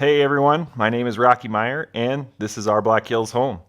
Hey everyone, my name is Rocky Meyer and this is our Black Hills Home.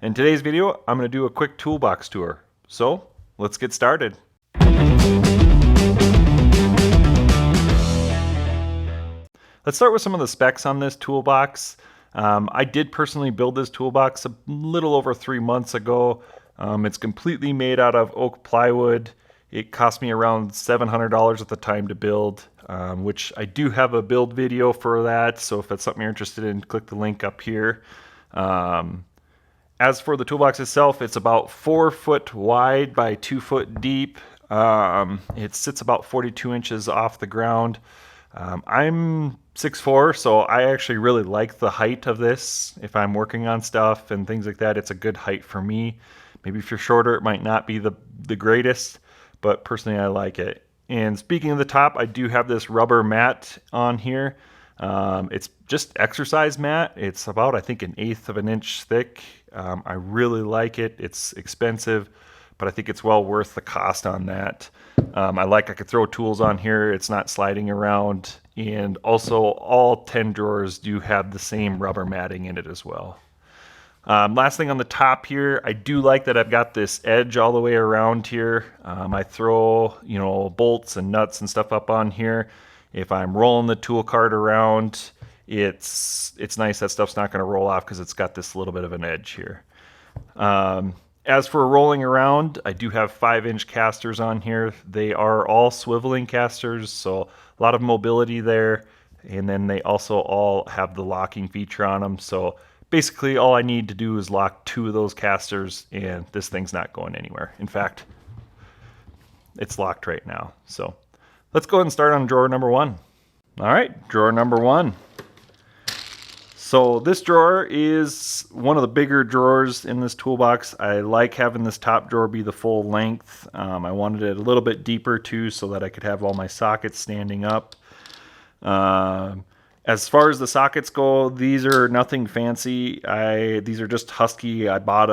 In today's video, I'm going to do a quick toolbox tour. So, let's get started. Let's start with some of the specs on this toolbox. I did personally build this toolbox a little over 3 months ago. It's completely made out of oak plywood. It cost me around $700 at the time to build, which I do have a build video for that, so if that's something you're interested in, click the link up here. As for the toolbox itself, it's about 4 foot wide by 2 foot deep. It sits about 42 inches off the ground. I'm 6'4", so I actually really like the height of this. If I'm working on stuff and things like that, it's a good height for me. Maybe if you're shorter, it might not be the greatest, but personally I like it. And speaking of the top, I do have this rubber mat on here. It's just exercise mat. It's about, I think, 1/8 of an inch thick. I really like it. It's expensive, but I think it's well worth the cost on that. I could throw tools on here. It's not sliding around. And also all 10 drawers do have the same rubber matting in it as well. Last thing on the top here, I do like that I've got this edge all the way around here. I throw, bolts and nuts and stuff up on here. If I'm rolling the tool cart around, it's nice. That stuff's not going to roll off because it's got this little bit of an edge here. As for rolling around, I do have 5-inch casters on here. They are all swiveling casters, so a lot of mobility there. And then they also all have the locking feature on them. So basically all I need to do is lock 2 of those casters and this thing's not going anywhere. In fact, it's locked right now. So let's go ahead and start on drawer number 1. All right, drawer number 1. So this drawer is one of the bigger drawers in this toolbox. I like having this top drawer be the full length. I wanted it a little bit deeper too so that I could have all my sockets standing up. As far as the sockets go, these are nothing fancy. These are just Husky. I bought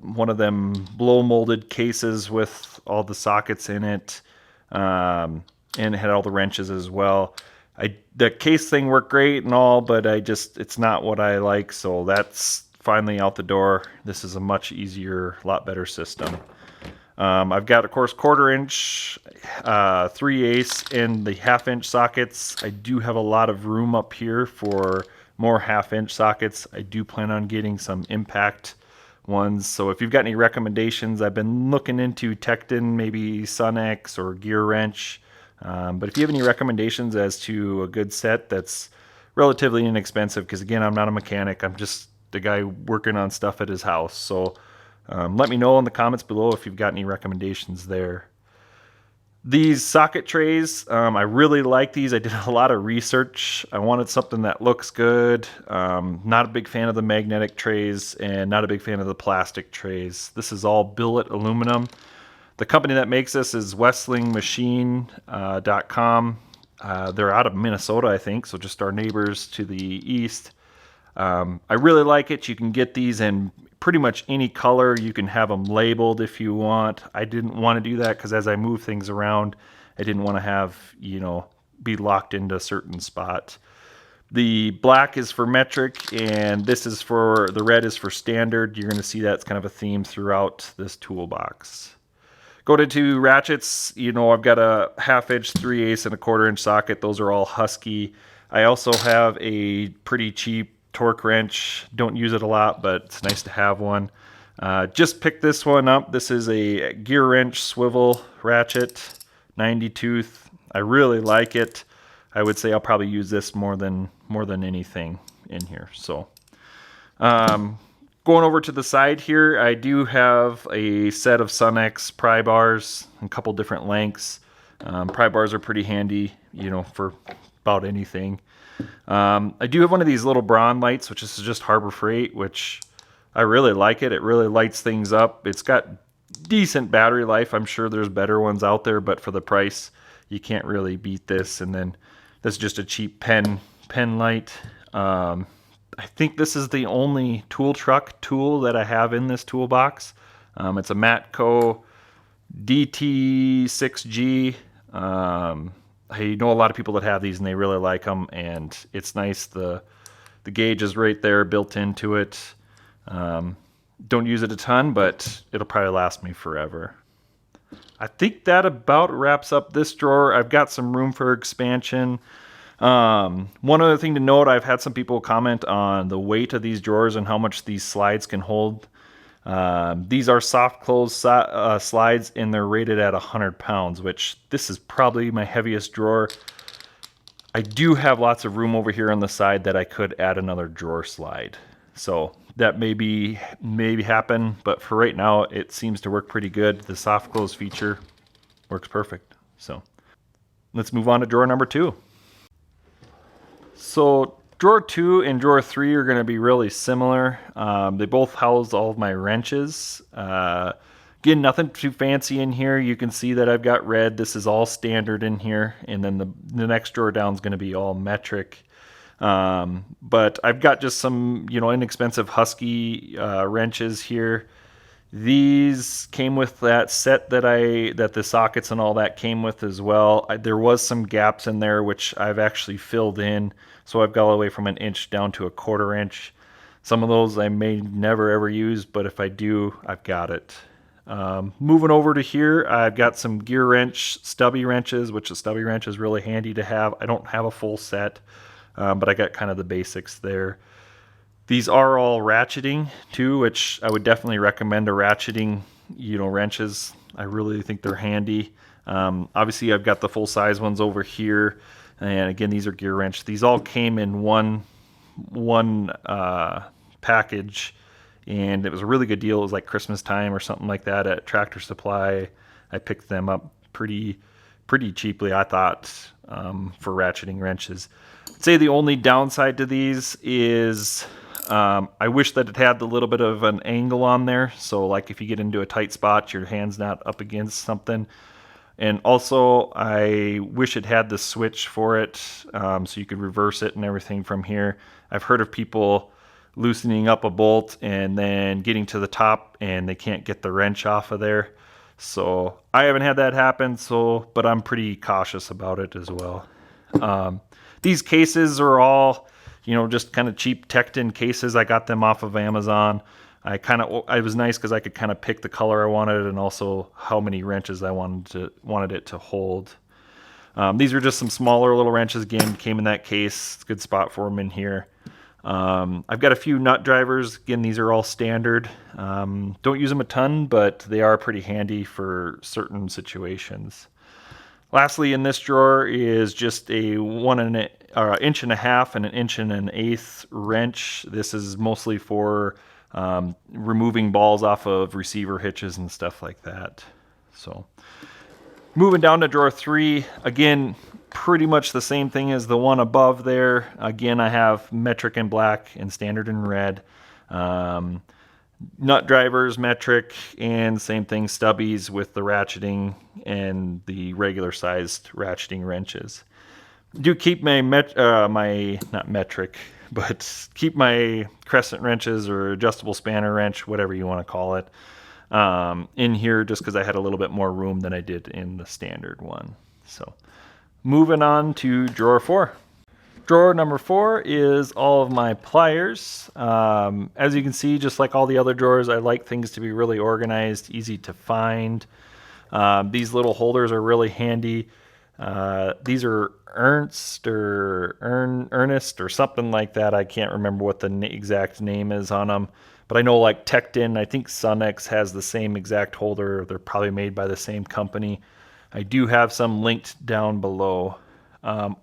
one of them blow molded cases with all the sockets in it, and it had all the wrenches as well. The case thing worked great and all, but it's not what I like, so that's finally out the door. This is a much easier, lot better system. I've got, of course, 1/4 inch, 3/8, and the 1/2 inch sockets. I do have a lot of room up here for more 1/2 inch sockets. I do plan on getting some impact ones. So if you've got any recommendations, I've been looking into Tecton, maybe Sunex or Gear Wrench. But if you have any recommendations as to a good set that's relatively inexpensive, because again, I'm not a mechanic. I'm just the guy working on stuff at his house. So let me know in the comments below if you've got any recommendations there. These socket trays, I really like these. I did a lot of research. I wanted something that looks good. Not a big fan of the magnetic trays and not a big fan of the plastic trays. This is all billet aluminum. The company that makes this is WestlingMachine.com. They're out of Minnesota, I think, so just our neighbors to the east. I really like it. You can get these in pretty much any color. You can have them labeled if you want. I didn't want to do that because as I move things around, I didn't want to have, be locked into a certain spot. The black is for metric, and the red is for standard. You're going to see that's kind of a theme throughout this toolbox. Go to ratchets, I've got a 1/2 inch, 3/8, and a 1/4 inch socket. Those are all Husky. I also have a pretty cheap torque wrench. Don't use it a lot, but it's nice to have one. Just picked this one up. This is a Gear Wrench swivel ratchet, 90 tooth. I really like it. I would say I'll probably use this more than anything in here. So, going over to the side here, I do have a set of Sunex pry bars, a couple different lengths. Pry bars are pretty handy, for about anything. I do have one of these little Braun lights, which is just Harbor Freight, which I really like it. It really lights things up. It's got decent battery life. I'm sure there's better ones out there, but for the price, you can't really beat this. And then this is just a cheap pen light. I think this is the only tool truck tool that I have in this toolbox. It's a Matco DT6G. I know a lot of people that have these and they really like them, and it's nice. The The gauge is right there built into it. Don't use it a ton, but it'll probably last me forever. I think that about wraps up this drawer. I've got some room for expansion. One other thing to note, I've had some people comment on the weight of these drawers and how much these slides can hold. These are soft close slides, and they're rated at 100 pounds, which this is probably my heaviest drawer. I do have lots of room over here on the side that I could add another drawer slide. So that maybe happen, but for right now, it seems to work pretty good. The soft close feature works perfect. So let's move on to drawer number 2. So drawer 2 and drawer 3 are going to be really similar. They both house all of my wrenches. Again, nothing too fancy in here. You can see that I've got red. This is all standard in here. And then the next drawer down is going to be all metric. But I've got just some, inexpensive Husky wrenches here. These came with that set that the sockets and all that came with as well. There was some gaps in there which I've actually filled in, so I've got all the way from 1 inch down to 1/4 inch. Some of those I may never ever use, but if I do, I've got it. Moving over to here, I've got some gear wrench stubby wrenches, which a stubby wrench is really handy to have. I don't have a full set, but I got kind of the basics there. These are all ratcheting too, which I would definitely recommend a ratcheting, wrenches. I really think they're handy. Obviously, I've got the full size ones over here, and again, these are gear wrench. These all came in one package, and it was a really good deal. It was like Christmas time or something like that at Tractor Supply. I picked them up pretty cheaply, I thought, for ratcheting wrenches. I'd say the only downside to these is I wish that it had the little bit of an angle on there. So like if you get into a tight spot, your hand's not up against something. And also I wish it had the switch for it, so you could reverse it and everything from here. I've heard of people loosening up a bolt and then getting to the top and they can't get the wrench off of there. So I haven't had that happen, but I'm pretty cautious about it as well. These cases are all, just kind of cheap Tecton cases. I got them off of Amazon. It was nice because I could kind of pick the color I wanted and also how many wrenches I wanted it to hold. These are just some smaller little wrenches. Again, came in that case. It's a good spot for them in here. I've got a few nut drivers. Again, these are all standard. Don't use them a ton, but they are pretty handy for certain situations. Lastly, in this drawer is just a 1.5 inch and 1.5 inch and 1/8 wrench. This is mostly for removing balls off of receiver hitches and stuff like that. So, moving down to drawer 3, again, pretty much the same thing as the one above there. Again, I have metric in black and standard in red. Nut drivers, metric, and same thing, stubbies with the ratcheting and the regular sized ratcheting wrenches. Do keep my not metric, but keep my crescent wrenches or adjustable spanner wrench, whatever you want to call it, in here just because I had a little bit more room than I did in the standard one. So moving on to drawer 4. Drawer number 4 is all of my pliers. As you can see, just like all the other drawers, I like things to be really organized, easy to find. These little holders are really handy. These are Ernst or something like that. I can't remember what the exact name is on them, but I know like Tecton, I think Sunex has the same exact holder. They're probably made by the same company. I do have some linked down below.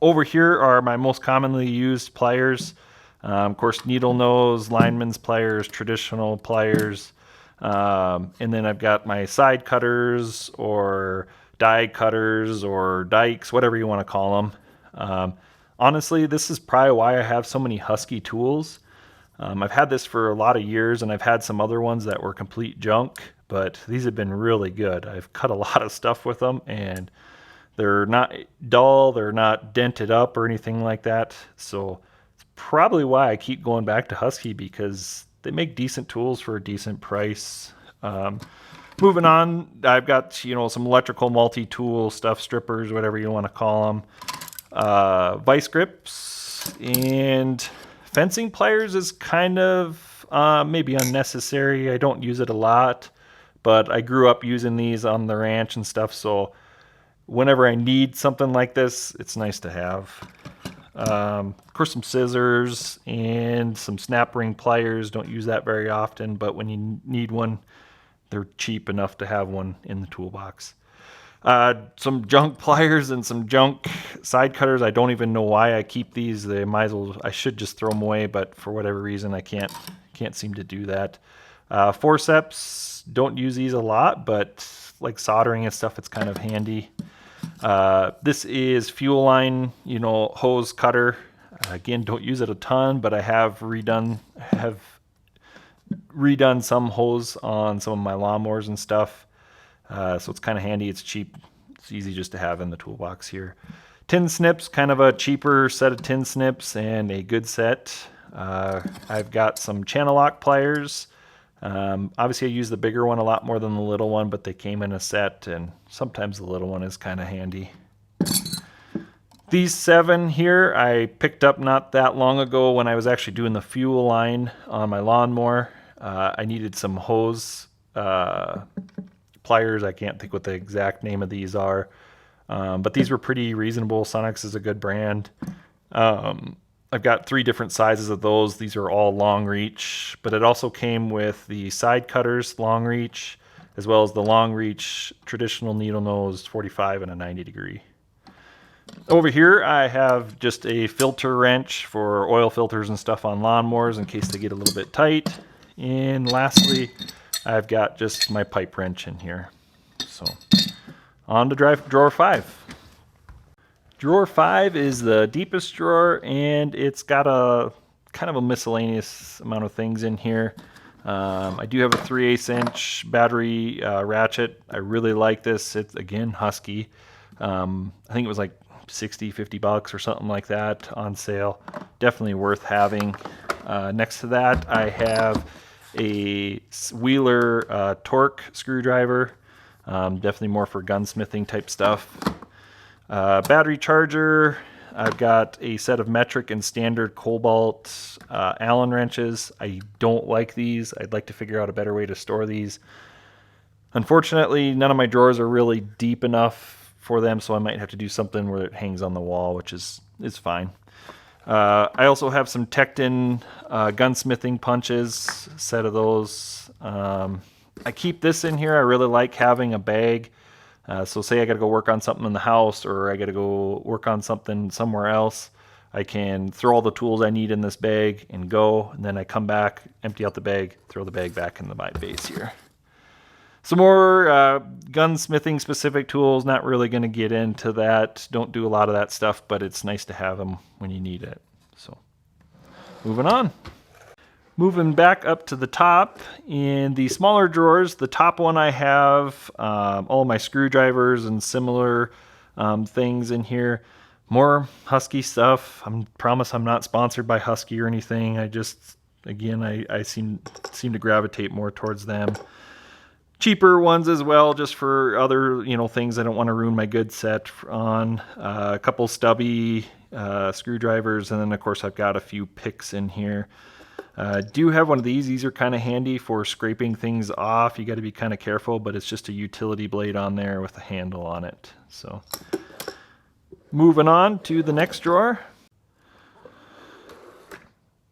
Over here are my most commonly used pliers. Of course, needle nose, lineman's pliers, traditional pliers. And then I've got my side cutters or die cutters or dikes, whatever you want to call them. Honestly, this is probably why I have so many Husky tools. I've had this for a lot of years, and I've had some other ones that were complete junk, but these have been really good. I've cut a lot of stuff with them, and they're not dull, they're not dented up or anything like that. So it's probably why I keep going back to Husky, because they make decent tools for a decent price. Moving on, I've got some electrical multi-tool stuff, strippers, whatever you want to call them, vice grips, and Fencing pliers is kind of maybe unnecessary. I don't use it a lot, but I grew up using these on the ranch and stuff, so whenever I need something like this, it's nice to have. Of course, some scissors and some snap ring pliers. Don't use that very often, but when you need one, they're cheap enough to have one in the toolbox. Some junk pliers and some junk side cutters. I don't even know why I keep these. They might as well, I should just throw them away, but for whatever reason, I can't seem to do that. Forceps, don't use these a lot, but like soldering and stuff, it's kind of handy. This is fuel line, hose cutter. Again, don't use it a ton, but I have redone some hose on some of my lawnmowers and stuff. So it's kind of handy. It's cheap. It's easy just to have in the toolbox here. Tin snips, kind of a cheaper set of tin snips and a good set. I've got some channel lock pliers. Obviously I use the bigger one a lot more than the little one, but they came in a set, and sometimes the little one is kind of handy. These 7 here I picked up not that long ago when I was actually doing the fuel line on my lawnmower. I needed some hose pliers. I can't think what the exact name of these are, but these were pretty reasonable. Sonex is a good brand. I've got 3 different sizes of those. These are all long reach, but it also came with the side cutters long reach, as well as the long reach traditional needle nose 45 and a 90 degree. Over here I have just a filter wrench for oil filters and stuff on lawnmowers in case they get a little bit tight. And lastly, I've got just my pipe wrench in here. So on to drawer 5. Drawer 5 is the deepest drawer, and it's got a kind of a miscellaneous amount of things in here. I do have a 3/8 inch battery ratchet. I really like this. It's, again, Husky. I think it was like $50 or something like that on sale. Definitely worth having. Next to that, I have a Wheeler torque screwdriver. Definitely more for gunsmithing type stuff. Battery charger. I've got a set of metric and standard cobalt Allen wrenches. I don't like these. I'd like to figure out a better way to store these. Unfortunately, none of my drawers are really deep enough for them, so I might have to do something where it hangs on the wall, which is fine. I also have some Tecton gunsmithing punches, a set of those. I keep this in here. I really like having a bag. So say I got to go work on something in the house, or I got to go work on something somewhere else. I can throw all the tools I need in this bag and go, and then I come back, empty out the bag, throw the bag back in my base here. Some more gunsmithing specific tools. Not really going to get into that. Don't do a lot of that stuff, but it's nice to have them when you need it. So moving on. Moving back up to the top, in the smaller drawers, the top one I have all my screwdrivers and similar things in here. More Husky stuff. I promise I'm not sponsored by Husky or anything. I just, again, I seem to gravitate more towards them. Cheaper ones as well, just for other things I don't want to ruin my good set on. A couple stubby screwdrivers, and then of course I've got a few picks in here. Do have one of these. These are kind of handy for scraping things off. You got to be kind of careful, but it's just a utility blade on there with a handle on it. So moving on to the next drawer.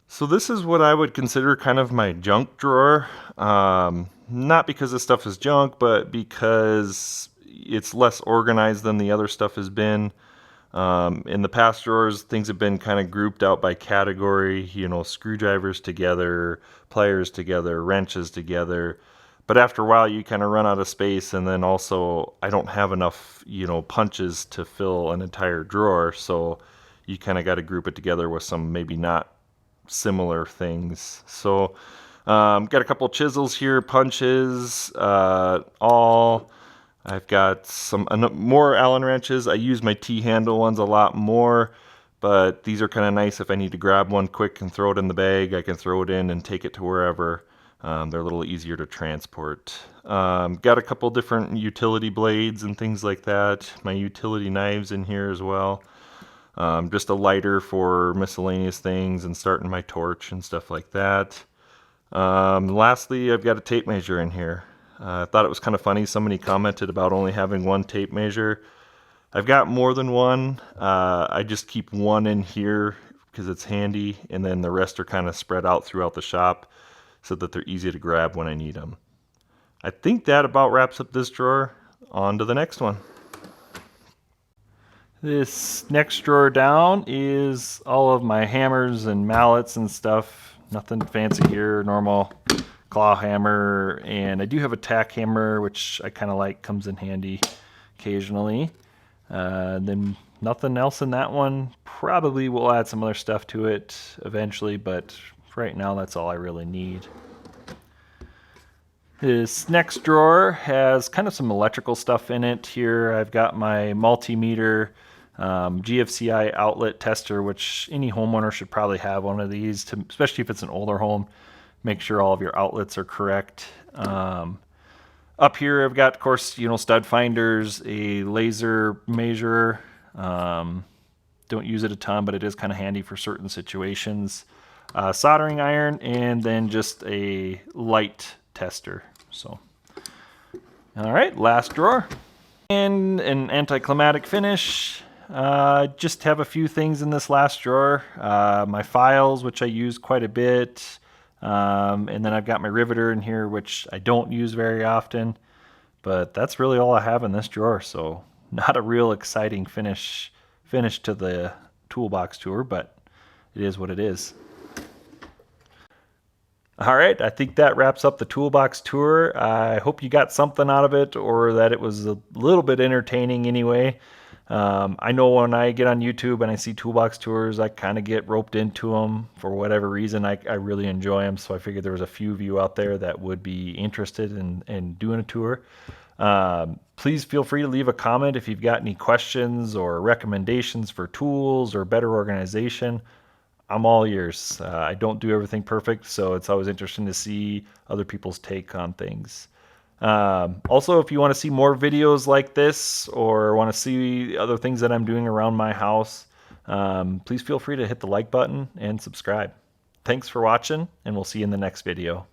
So this is what I would consider kind of my junk drawer. Not because this stuff is junk, but because it's less organized than the other stuff has been. In the past drawers, things have been kind of grouped out by category, screwdrivers together, pliers together, wrenches together. But after a while, you kind of run out of space, and then also I don't have enough, punches to fill an entire drawer. So you kind of got to group it together with some maybe not similar things. So got a couple chisels here, punches, all. I've got some more Allen wrenches. I use my T-handle ones a lot more, but these are kind of nice if I need to grab one quick and throw it in the bag. I can throw it in and take it to wherever. They're a little easier to transport. Got a couple different utility blades and things like that. My utility knives in here as well. Just a lighter for miscellaneous things and starting my torch and stuff like that. Lastly, I've got a tape measure in here. I thought it was kind of funny. Somebody commented about only having one tape measure. I've got more than one. I just keep one in here because it's handy, and then the rest are kind of spread out throughout the shop so that they're easy to grab when I need them. I think that about wraps up this drawer. On to the next one. This next drawer down is all of my hammers and mallets and stuff. Nothing fancy here, normal claw hammer, and I do have a tack hammer, which I kind of like, comes in handy occasionally. Then nothing else in that one. Probably will add some other stuff to it eventually, but right now that's all I really need. This next drawer has kind of some electrical stuff in it. Here I've got my multimeter GFCI outlet tester, which any homeowner should probably have one of these, especially if it's an older home. Make sure all of your outlets are correct. Up here I've got, of course, stud finders, a laser measurer. Don't use it a ton, but it is kind of handy for certain situations. Soldering iron, and then just a light tester. So, all right, last drawer. And an anticlimactic finish. Just have a few things in this last drawer. My files, which I use quite a bit. And then I've got my riveter in here, which I don't use very often. But that's really all I have in this drawer. So not a real exciting finish to the Toolbox tour, but it is what it is. All right, I think that wraps up the Toolbox tour. I hope you got something out of it, or that it was a little bit entertaining anyway. I know when I get on YouTube and I see Toolbox tours, I kind of get roped into them for whatever reason. I really enjoy them, so I figured there was a few of you out there that would be interested in doing a tour. Please feel free to leave a comment if you've got any questions or recommendations for tools or better organization. I'm all ears. I don't do everything perfect, so it's always interesting to see other people's take on things. Also, if you want to see more videos like this or want to see other things that I'm doing around my house, please feel free to hit the like button and subscribe. Thanks for watching, and we'll see you in the next video.